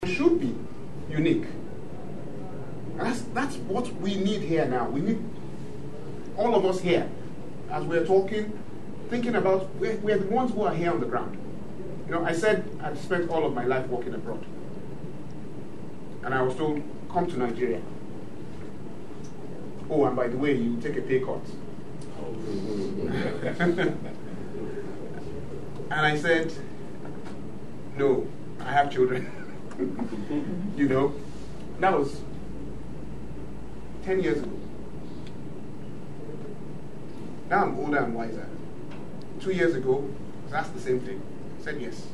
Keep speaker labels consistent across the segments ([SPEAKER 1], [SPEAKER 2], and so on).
[SPEAKER 1] should be unique. And that's what we need here now. We need all of us here, as we're talking, thinking about, we're the ones who are here on the ground. You know, I said I'd spent all of my life working abroad. And I was told, come to Nigeria. Oh, and by the way, you take a pay cut. And I said, no, I have children. You know, that was 10 years ago. Now I'm older and wiser. 2 years ago, that's the same thing. I said yes.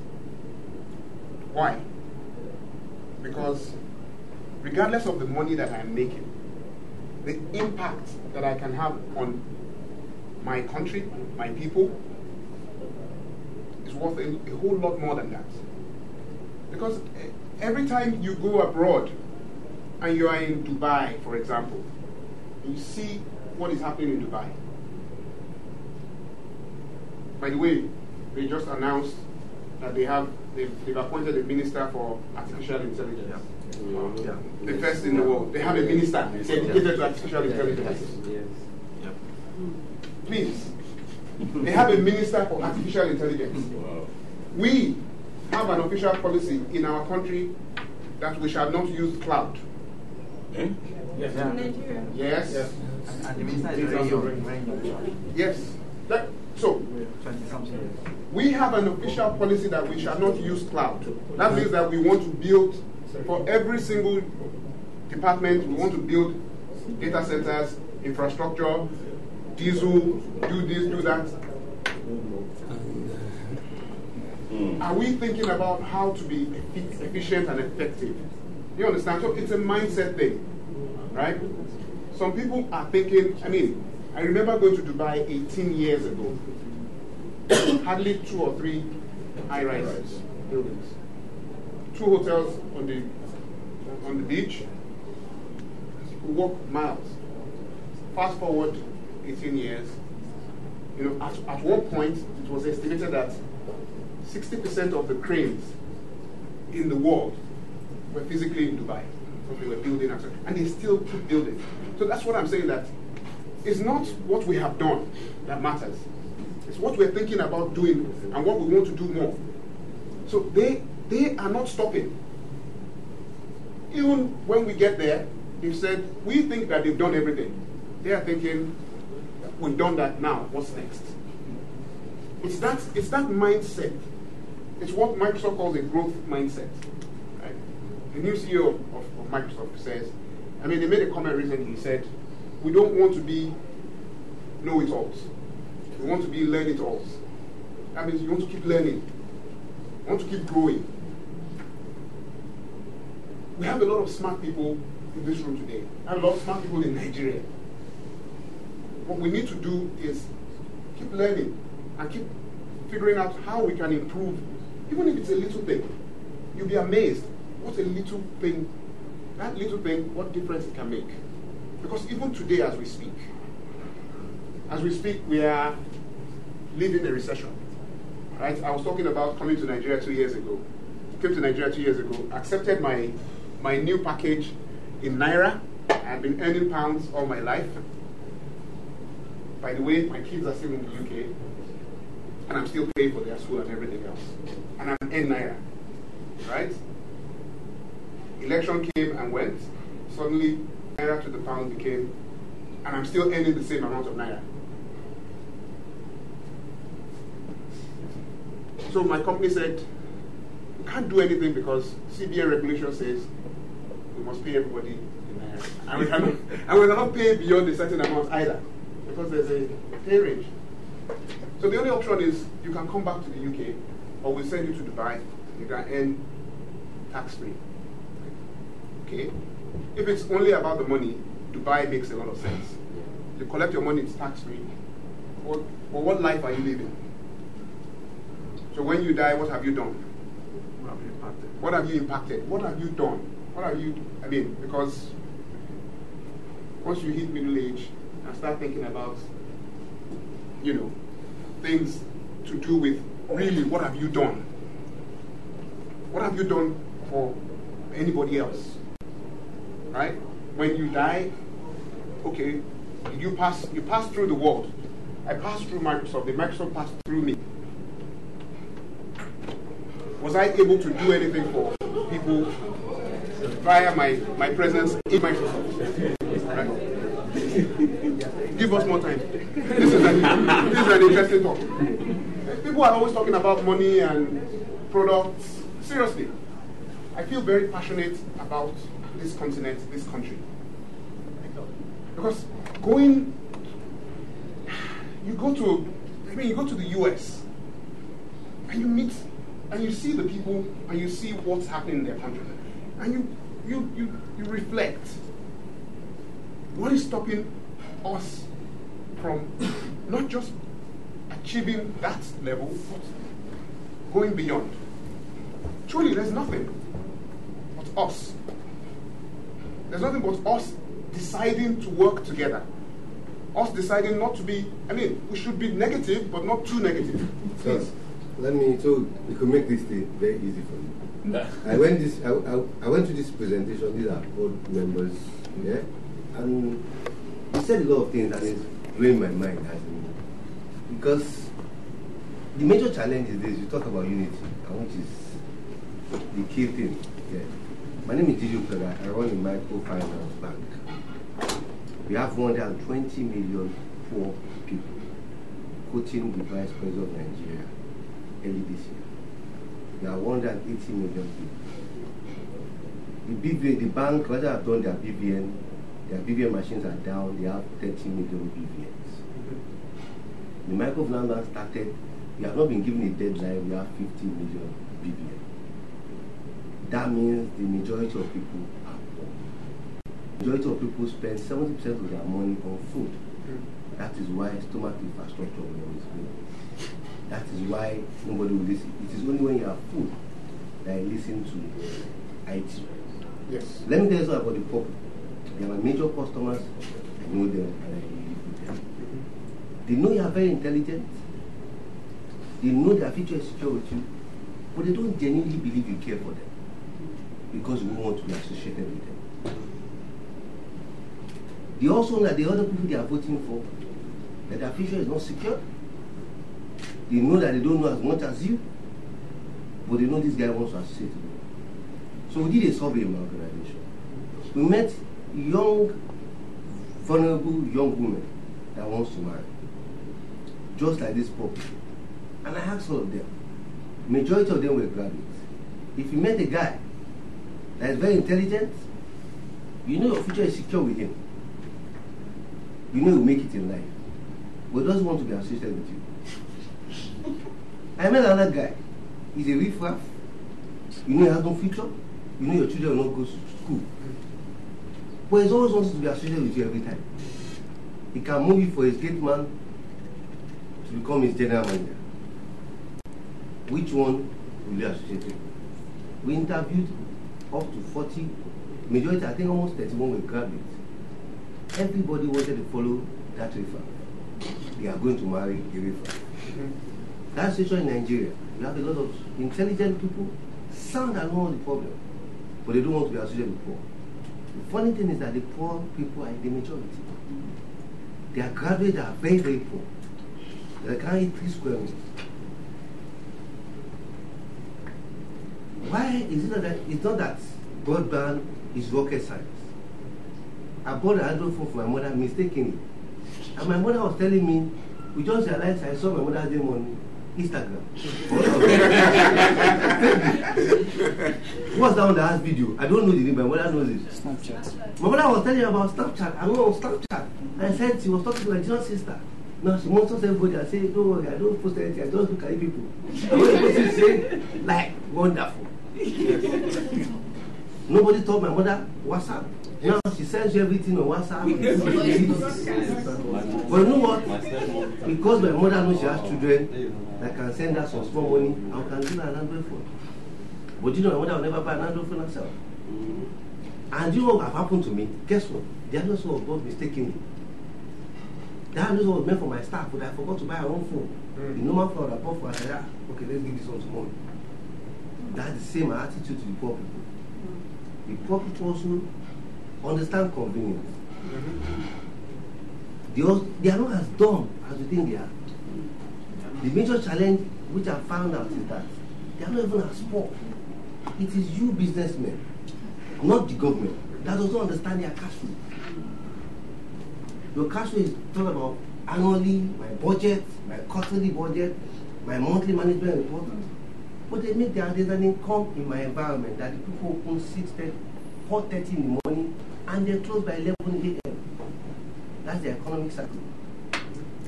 [SPEAKER 1] Why? Because regardless of the money that I'm making, the impact that I can have on my country, my people, is worth a whole lot more than that. Because every time you go abroad and you are in Dubai, for example, you see what is happening in Dubai. By the way, they just announced that they've appointed a minister for artificial intelligence. Yeah. The first in the world. They have a minister dedicated to artificial intelligence.
[SPEAKER 2] Yes.
[SPEAKER 1] Please. They have a minister for artificial intelligence.
[SPEAKER 2] Wow.
[SPEAKER 1] We have an official policy in our country that we shall not use cloud.
[SPEAKER 2] Eh?
[SPEAKER 3] Yes.
[SPEAKER 4] In Nigeria.
[SPEAKER 1] Yes.
[SPEAKER 3] Yes. And the minister is very young.
[SPEAKER 1] Yes. So, we have an official policy that we shall not use cloud. That means that we want to build, for every single department, we want to build data centers, infrastructure, diesel, do this, do that. Are we thinking about how to be efficient and effective? You understand? So it's a mindset thing, right? Some people are thinking, I remember going to Dubai 18 years ago. Hardly 2 or 3 high-rise buildings. 2 hotels on the beach. You walk miles. Fast forward 18 years. You know, at one point, it was estimated that 60% of the cranes in the world were physically in Dubai. Because they were building, and they still keep building. So that's what I'm saying, that it's not what we have done that matters. It's what we're thinking about doing and what we want to do more. So they are not stopping. Even when we get there, they've said, we think that they've done everything. They are thinking, we've done that now, what's next? It's that mindset. It's what Microsoft calls a growth mindset. Right? The new CEO of Microsoft says, they made a comment recently, he said, we don't want to be know-it-alls. We want to be learn-it-alls. That means you want to keep learning. You want to keep growing. We have a lot of smart people in this room today. We have a lot of smart people in Nigeria. What we need to do is keep learning and keep figuring out how we can improve, even if it's a little thing. You'll be amazed what a little thing, what difference it can make. Because even today as we speak, we are living a recession. Right? I was talking about coming to Nigeria 2 years ago. Came to Nigeria 2 years ago, accepted my new package in Naira. I've been earning pounds all my life. By the way, my kids are still in the UK, and I'm still paying for their school and everything else. And I'm in Naira. Right? Election came and went. Suddenly, Naira to the pound became, and I'm still earning the same amount of Naira. So my company said, we can't do anything because CBN regulation says we must pay everybody in Naira. And we cannot pay beyond a certain amount either, because there's a pay range. So the only option is you can come back to the UK, or we'll send you to Dubai. You can earn tax-free. Okay? If it's only about the money, Dubai makes a lot of sense. You collect your money, it's tax-free. But what life are you living? So when you die, what have you done?
[SPEAKER 3] What have you impacted?
[SPEAKER 1] What have you impacted? What have you done? What have you, because once you hit middle age and start thinking about, things to do with really what have you done? What have you done for anybody else. Right? When you die, okay, you pass through the world. I passed through Microsoft, the Microsoft passed through me. Was I able to do anything for people via my presence in Microsoft? Right? Give us more time. This is an interesting talk. People are always talking about money and products. Seriously, I feel very passionate about this continent, this country. Because you go to the US and you meet and you see the people and you see what's happening in their country. And you reflect. What is stopping us from not just achieving that level, but going beyond? Truly, there's nothing but us. There's nothing but us deciding to work together. Us deciding not to be, we should be negative, but not too negative. Please.
[SPEAKER 4] So we could make this thing very easy for you. I went to this presentation, these are board members, yeah? And he said a lot of things that is blowing my mind, because the major challenge is this: you talk about unity, which is the key thing. Yeah. My name is Gigi Plega. I run a microfinance bank. We have 120 million poor people, quoting the Vice President of Nigeria early this year. There are 180 million people. The bank, rather have done their BVN machines are down, they have 30 million BVNs. The microfinance bank started, we have not been given a deadline, we have 50 million BVN. That means the majority of people are poor. The majority of people spend 70% of their money on food. That is why stomach infrastructure will always fail. That is why nobody will listen. It is only when you have food that you listen to IT.
[SPEAKER 1] Yes.
[SPEAKER 4] Let me tell you something about the poor people. They are my major customers. I know them and I live with them. They know you are very intelligent. They know their future is secure with you, but they don't genuinely believe you care for them because you want to be associated with them. They also know that the other people they are voting for, that their future is not secure. They know that they don't know as much as you, but they know this guy wants to associate with them. So we did a survey in my organization. We met young, vulnerable young women that wants to marry, just like this poor people. And I asked all of them. Majority of them were graduates. If you met a guy that is very intelligent, you know your future is secure with him. You know you'll make it in life, but doesn't want to be associated with you. I met another guy. He's a riffraff. You know he has no future. You know your children will not go to school. But he's always wants to be associated with you every time. He can move you for his gate man to become his general manager. Which one will you associate with? We interviewed up to 40, majority, I think almost 31 were graduates. Everybody wanted to follow that riffraff. They are going to marry a riffraff. That's the situation in Nigeria. You have a lot of intelligent people, some that know the problem, but they don't want to be associated with poor. The funny thing is that the poor people are in the majority. Their graduates are very, very poor. They can't eat 3 square meters. Why is it that it's not that broadband is rocket science? I bought an Android phone for my mother mistakenly. And my mother was telling me, we just realized I saw my mother's name on Instagram. What's that on the last video? I don't know the name, my mother knows it.
[SPEAKER 3] Snapchat.
[SPEAKER 4] My mother was telling me about Snapchat. I went on Snapchat. I said she was talking to my junior sister. Now she wants everybody and say, don't worry, I don't post anything, I just look at you people. And when the person say, like, wonderful. Nobody told my mother WhatsApp. Now she sends you everything on WhatsApp. But you know what? Because my mother knows she has children, I can send her some small money, I can give her an Android phone. But you know my mother will never buy an Android phone herself. And you know what happened to me? Guess what? The Android phone was bought mistakenly. The Android phone was meant for my staff, but I forgot to buy her own phone. The normal phone I bought for her, I said, okay, let's give this one tomorrow. That's the same attitude to the poor people. poor people also understand convenience. They are not as dumb as you think they are. The major challenge which I found out is that they are not even as poor. It is you businessmen, not the government, that doesn't understand their cash flow. Your cash flow is talked about annually, my budget, my quarterly budget, my monthly management report. But they make there's an income in my environment that the people open 6:30, 4:30 in the morning and they close by 11 a.m. That's the economic cycle.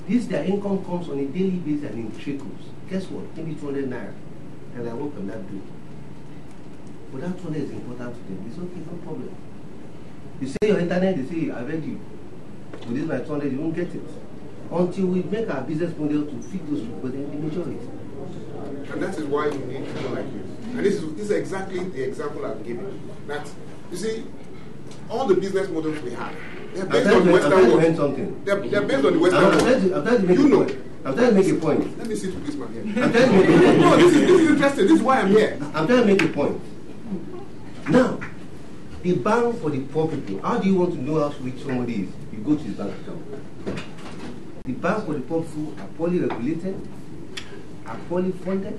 [SPEAKER 4] Their income comes on a daily basis and in trickles. Guess what? Maybe 200 naira. And I work on that day. But that 200 is important to them. It's okay, no problem. You say your internet, they say, I beg you. With this my 200, you won't get it. Until we make our business model to fit those people, but then the majority.
[SPEAKER 1] And that is why we need people like you. And this is exactly the example I'm giving. That, you see, all the business models we have, they're based on the Western world. They're based on the Western world.
[SPEAKER 4] I'm trying to make a point. I'm trying to make a point.
[SPEAKER 1] Let me sit with this man here.
[SPEAKER 4] I'm trying to make a point.
[SPEAKER 1] No, this is interesting. This is why I'm here.
[SPEAKER 4] I'm trying to make a point. Now, the bank for the poor people, how do you want to know how rich somebody is? You go to his bank account. The bank for the poor people are poorly regulated, are poorly funded.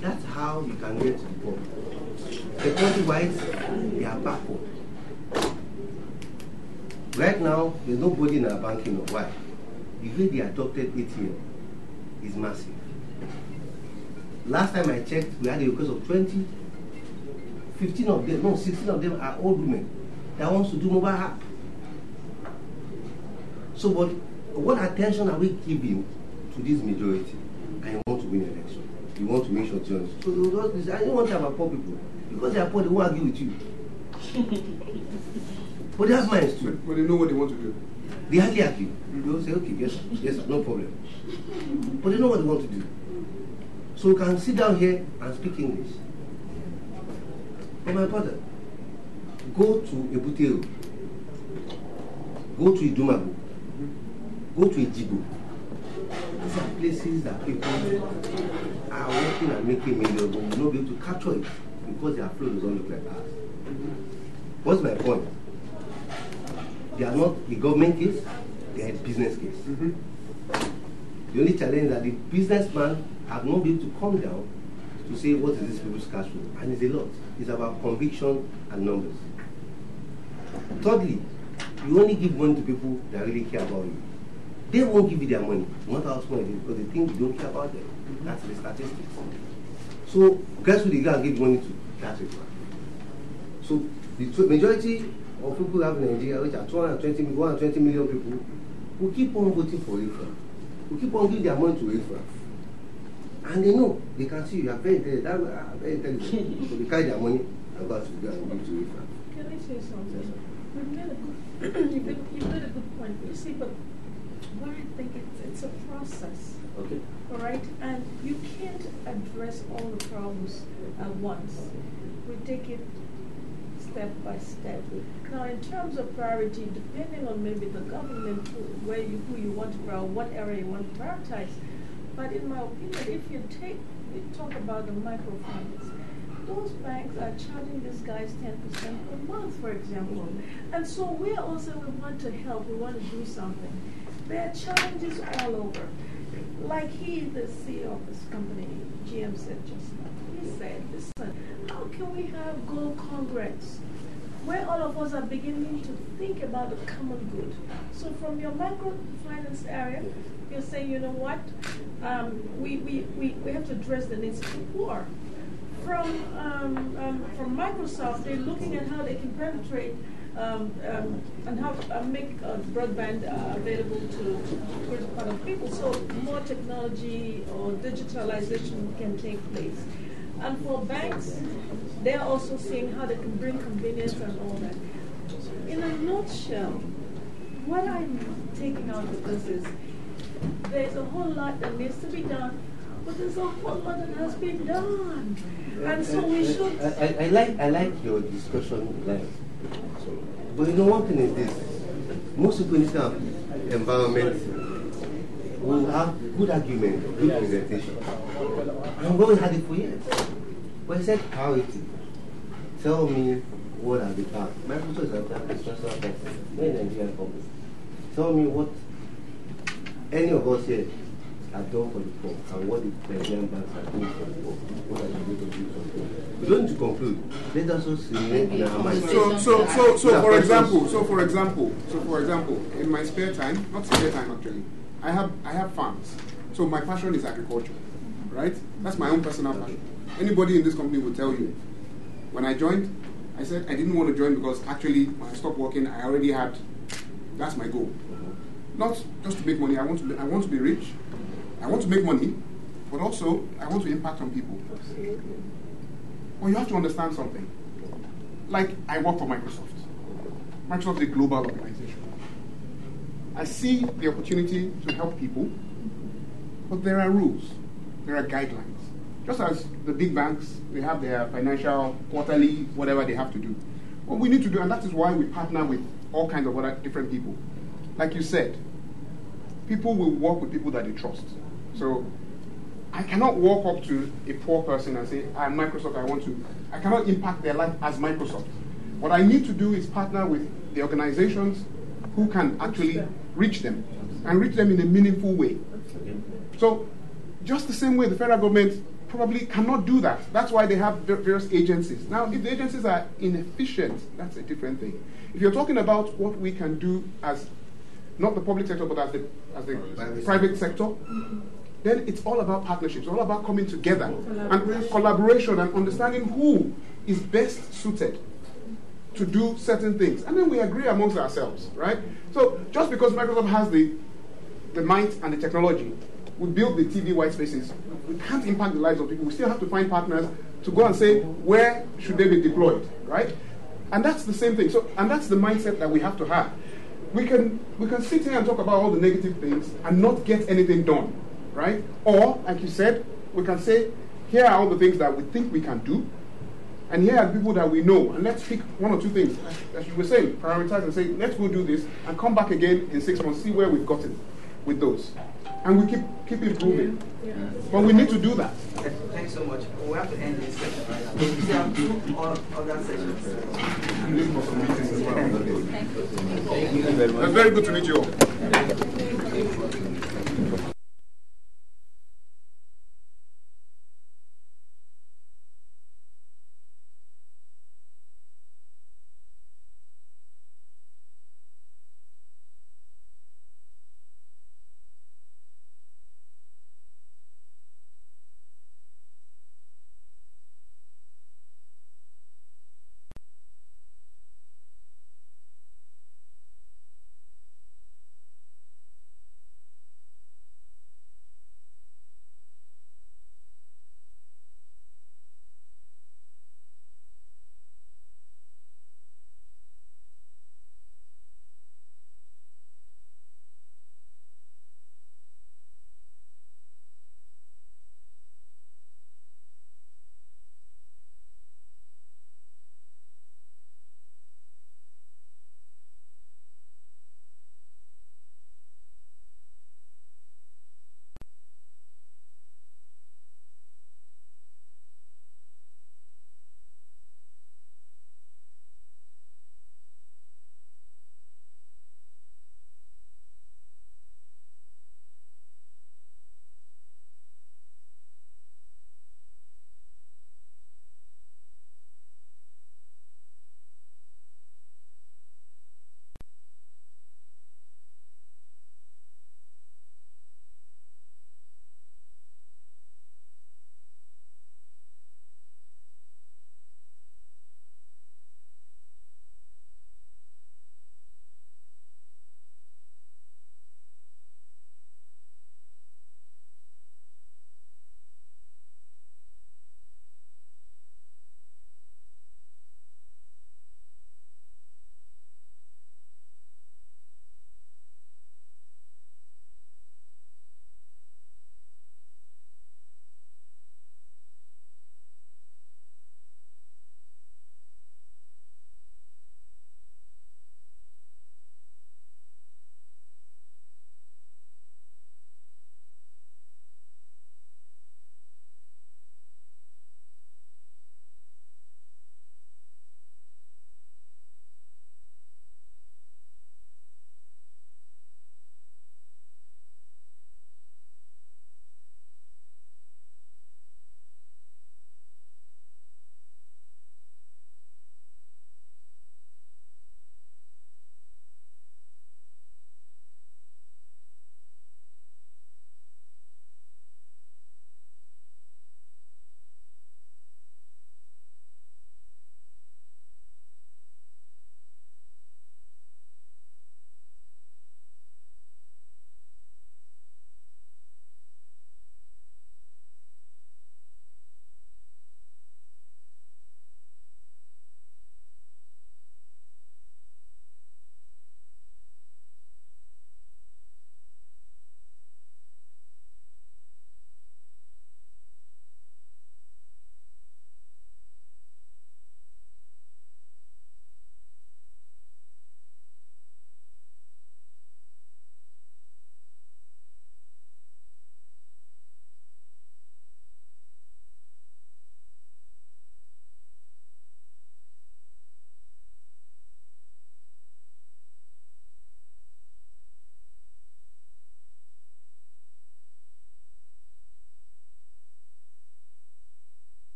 [SPEAKER 4] That's how you can get to the poor people. Security-wise, they are backward. Right now, there's nobody in our banking. Why? The way they adopted ATM is massive. Last time I checked, we had a request of 20, 15 of them, no, 16 of them are old women that wants to do mobile app. So, but what attention are we giving to this majority? I want to win an election. You want to make sure Jones. So I don't want to have a poor people because they are poor. They won't argue with you. But they have minds too.
[SPEAKER 1] But they know what they want to do.
[SPEAKER 4] They hardly argue. They will say, okay, yes, yes, no problem. But they know what they want to do. So we can sit down here and speak English. But my brother, go to Ebutero, go to Idumago, go to Ejibo. These are places that people are working and making millions, but will not be able to capture it because their flow doesn't look like ours. What's my point? They are not a government case, they are a business case. The only challenge is that the businessman have not been able to come down to say what is this people's cash flow, and it's a lot. It's about conviction and numbers. Thirdly, you only give money to people that really care about you. They won't give you their money, not how small it is, because they think you don't care about them. That's the statistics. So guess who they go and give money to? That's it. So the majority of people have in Nigeria, which are 120 million people, who keep on voting for IFRA, who keep on giving their money to IFRA. And they know, they can see you are very intelligent. Very intelligent. So they carry their money and go to give to IFRA.
[SPEAKER 5] Can I say something? You've made a good point. You see, but what I think it's a process.
[SPEAKER 4] Okay.
[SPEAKER 5] All right? And you can't address all the problems at once. We take it step by step. Now, in terms of priority, depending on maybe the government, who you want to prioritize, what area you want to prioritize. But in my opinion, if you talk about the microfinance, those banks are charging these guys 10% per month, for example. And so we want to help, we want to do something. There are challenges all over. Like the CEO of this company, GM said just now, he said, listen, how can we have Gold Congress where all of us are beginning to think about the common good? So from your microfinance area, you're saying, you know what, we have to address the needs of the poor. From Microsoft, they're looking at how they can penetrate and how make broadband available to greater part of people, so more technology or digitalization can take place. And for banks, they're also seeing how they can bring convenience and all that. In a nutshell, what I'm taking out of this is there's a whole lot that needs to be done, but there's a whole lot that has been done. And so we should...
[SPEAKER 4] I like your discussion line. But you know, one thing is this. Most people in this kind of environment will have good argument, good presentation. And we always had it for years. But I said priority. Tell me what are the parts? Microsoft is an international company, not a Nigerian company. Tell me what any of us here have done for the poor and what the Nigerian banks are doing for the poor. What are they going to do for the poor? We don't need to conclude. Let us just remain in our mind.
[SPEAKER 1] So for example, in my spare time, not spare time actually, I have farms. So my passion is agriculture, right? That's my own personal passion. Anybody in this company will tell you. When I joined, I said I didn't want to join because actually when I stopped working, I already had. That's my goal. Not just to make money. I want to be rich. I want to make money, but also I want to impact on people. Well, you have to understand something. Like I work for Microsoft. Microsoft is a global organization. I see the opportunity to help people, but there are rules, there are guidelines. Just as the big banks, they have their financial, quarterly, whatever they have to do. What we need to do, and that is why we partner with all kinds of other different people. Like you said, people will work with people that they trust. So I cannot walk up to a poor person and say, I'm Microsoft, I cannot impact their life as Microsoft. What I need to do is partner with the organizations who can actually reach them, and reach them in a meaningful way. So just the same way the federal government probably cannot do that. That's why they have various agencies. Now, if the agencies are inefficient, that's a different thing. If you're talking about what we can do as, not the public sector, but as the private sector, then it's all about partnerships, all about coming together and collaboration and understanding who is best suited to do certain things. And then we agree amongst ourselves, right? So just because Microsoft has the might and the technology, we build the TV white spaces, we can't impact the lives of people. We still have to find partners to go and say, where should they be deployed, right? And that's the same thing. So, and that's the mindset that we have to have. We can sit here and talk about all the negative things and not get anything done, right? Or, like you said, we can say, here are all the things that we think we can do, and here are the people that we know, and let's pick one or two things, as you were saying, prioritize and say, let's go do this, and come back again in 6 months, see where we've gotten with those. And we keep improving. Yeah. But we need to do that.
[SPEAKER 3] Thanks so much. We have to end this session right now. We still have 2 other sessions.
[SPEAKER 1] Thank you very much. It's very good to meet you all.